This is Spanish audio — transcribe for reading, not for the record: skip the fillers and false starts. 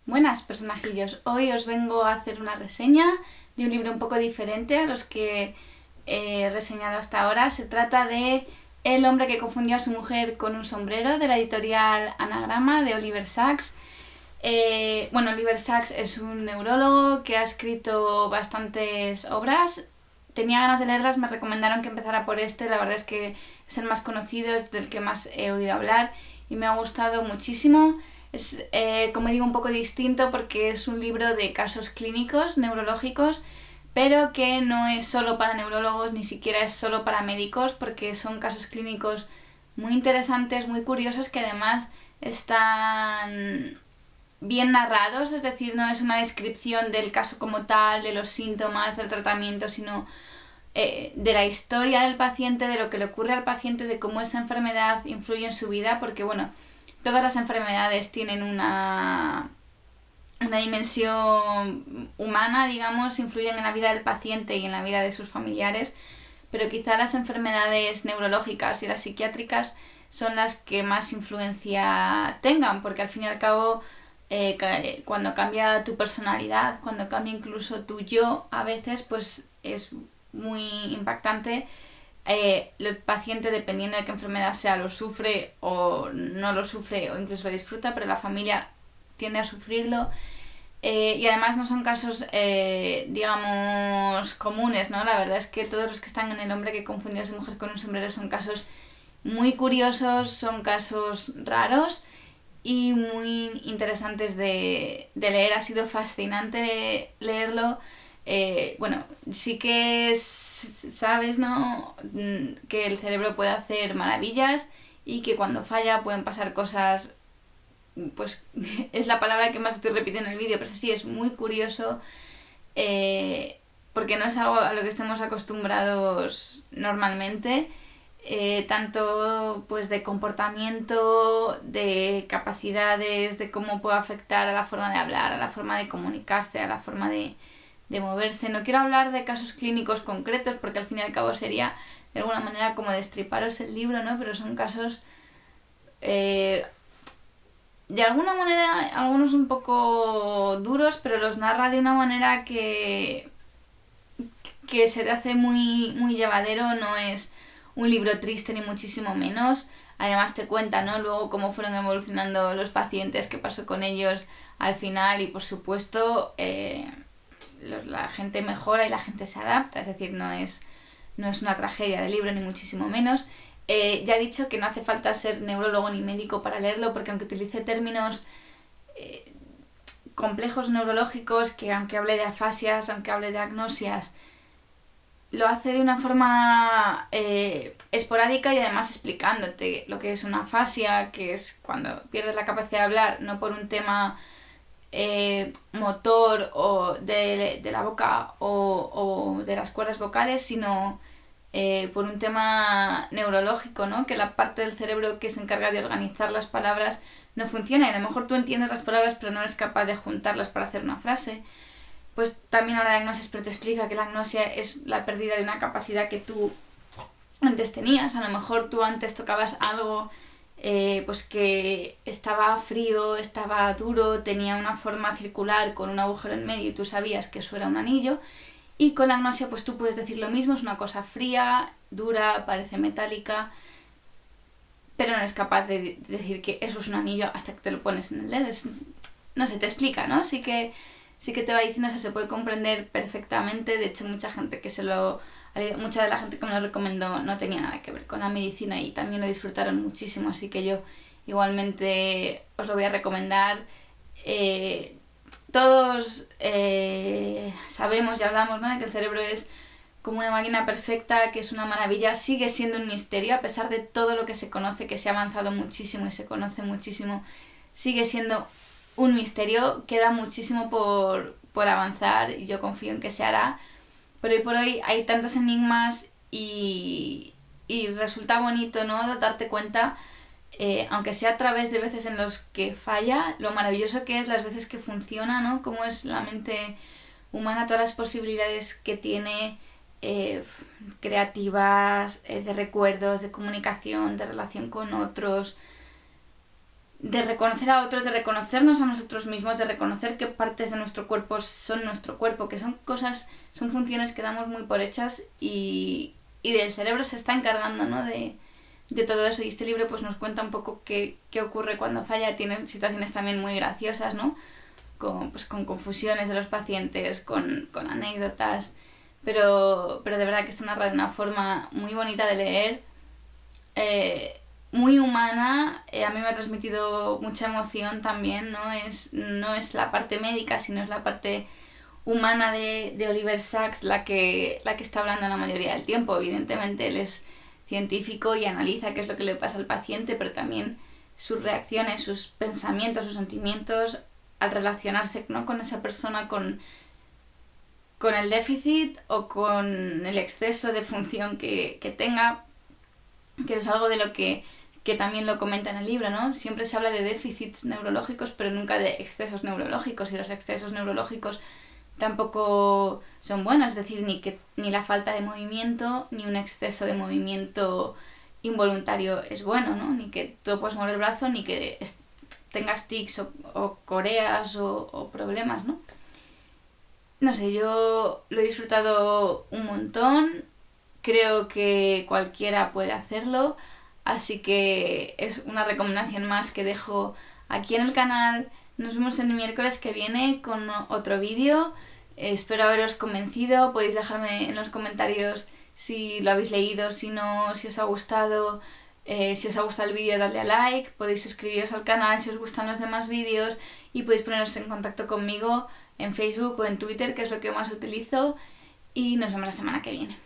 Buenas personajillos, hoy os vengo a hacer una reseña de un libro un poco diferente a los que he reseñado hasta ahora. Se trata de El hombre que confundió a su mujer con un sombrero, de la editorial Anagrama, de Oliver Sacks. Oliver Sacks es un neurólogo que ha escrito bastantes obras. Tenía ganas de leerlas, me recomendaron que empezara por este, la verdad es que es el más conocido, es del que más he oído hablar y me ha gustado muchísimo. Es, como digo, un poco distinto porque es un libro de casos clínicos, neurológicos, pero que no es solo para neurólogos, ni siquiera es solo para médicos, porque son casos clínicos muy interesantes, muy curiosos, que además están bien narrados, es decir, no es una descripción del caso como tal, de los síntomas, del tratamiento, sino de la historia del paciente, de lo que le ocurre al paciente, de cómo esa enfermedad influye en su vida, porque bueno, todas las enfermedades tienen una dimensión humana, digamos, influyen en la vida del paciente y en la vida de sus familiares, pero quizá las enfermedades neurológicas y las psiquiátricas son las que más influencia tengan, porque al fin y al cabo cuando cambia tu personalidad, cuando cambia incluso tu yo, a veces pues es muy impactante. El paciente, dependiendo de qué enfermedad sea, lo sufre o no lo sufre o incluso lo disfruta, pero la familia tiende a sufrirlo. Y además no son casos, digamos, comunes, ¿no? La verdad es que todos los que están en El hombre que confundió a su mujer con un sombrero son casos muy curiosos, son casos raros y muy interesantes de leer. Ha sido fascinante leerlo. Sí que sabes, ¿no?, que el cerebro puede hacer maravillas y que cuando falla pueden pasar cosas, pues es la palabra que más estoy repitiendo en el vídeo, pero sí, es muy curioso porque no es algo a lo que estemos acostumbrados normalmente. Tanto pues de comportamiento, de capacidades, de cómo puede afectar a la forma de hablar, a la forma de comunicarse, a la forma de moverse. No quiero hablar de casos clínicos concretos porque al fin y al cabo sería de alguna manera como destriparos el libro, ¿no? Pero son casos de alguna manera, algunos un poco duros, pero los narra de una manera que se te hace muy, muy llevadero. No es un libro triste ni muchísimo menos. Además te cuenta, ¿no?, luego cómo fueron evolucionando los pacientes, qué pasó con ellos al final y por supuesto la gente mejora y la gente se adapta, es decir, no es una tragedia de libro ni muchísimo menos. Ya he dicho que no hace falta ser neurólogo ni médico para leerlo, porque aunque utilice términos complejos neurológicos, que aunque hable de afasias, aunque hable de agnosias, lo hace de una forma esporádica y además explicándote lo que es una afasia, que es cuando pierdes la capacidad de hablar, no por un tema motor o de la boca o de las cuerdas vocales, sino por un tema neurológico, ¿no?, que la parte del cerebro que se encarga de organizar las palabras no funciona y a lo mejor tú entiendes las palabras pero no eres capaz de juntarlas para hacer una frase. Pues también habla de agnosis, pero te explica que la agnosia es la pérdida de una capacidad que tú antes tenías. A lo mejor tú antes tocabas algo pues que estaba frío, estaba duro, tenía una forma circular con un agujero en medio y tú sabías que eso era un anillo. Y con la agnosia pues tú puedes decir lo mismo, es una cosa fría, dura, parece metálica, pero no eres capaz de decir que eso es un anillo hasta que te lo pones en el dedo. No sé, te explica, ¿no? Sí que te va diciendo, eso se puede comprender perfectamente. De hecho, mucha de la gente que me lo recomendó no tenía nada que ver con la medicina y también lo disfrutaron muchísimo, así que yo igualmente os lo voy a recomendar. Todos sabemos y hablamos, ¿no?, de que el cerebro es como una máquina perfecta, que es una maravilla. Sigue siendo un misterio, a pesar de todo lo que se conoce, que se ha avanzado muchísimo y se conoce muchísimo, sigue siendo un misterio. Queda muchísimo por avanzar y yo confío en que se hará, pero hoy por hoy hay tantos enigmas y resulta bonito, ¿no?, darte cuenta, aunque sea a través de veces en los que falla, lo maravilloso que es las veces que funciona, ¿no?, cómo es la mente humana todas las posibilidades que tiene, creativas, de recuerdos, de comunicación, de relación con otros, de reconocer a otros, de reconocernos a nosotros mismos, de reconocer qué partes de nuestro cuerpo son nuestro cuerpo, que son cosas, son funciones que damos muy por hechas y del cerebro se está encargando, ¿no? de todo eso. Y este libro pues nos cuenta un poco qué ocurre cuando falla. Tiene situaciones también muy graciosas, ¿no? Con confusiones de los pacientes, con anécdotas, pero de verdad que está narrado de una forma muy bonita de leer, muy humana. A mí me ha transmitido mucha emoción también. No es la parte médica, sino es la parte humana de Oliver Sacks la que está hablando la mayoría del tiempo. Evidentemente él es científico y analiza qué es lo que le pasa al paciente, pero también sus reacciones, sus pensamientos, sus sentimientos al relacionarse, ¿no? Con esa persona con el déficit o con el exceso de función que tenga, que es algo de lo que también lo comenta en el libro, ¿no? Siempre se habla de déficits neurológicos, pero nunca de excesos neurológicos, y los excesos neurológicos tampoco son buenos, es decir, ni la falta de movimiento, ni un exceso de movimiento involuntario es bueno, ¿no? Ni que tú puedas mover el brazo, ni que tengas tics o coreas o problemas, ¿no? No sé, yo lo he disfrutado un montón, creo que cualquiera puede hacerlo, así que es una recomendación más que dejo aquí en el canal. Nos vemos el miércoles que viene con otro vídeo. Espero haberos convencido. Podéis dejarme en los comentarios si lo habéis leído, si no, si os ha gustado. Si os ha gustado el vídeo, dadle a like. Podéis suscribiros al canal si os gustan los demás vídeos, y podéis poneros en contacto conmigo en Facebook o en Twitter, que es lo que más utilizo. Y nos vemos la semana que viene.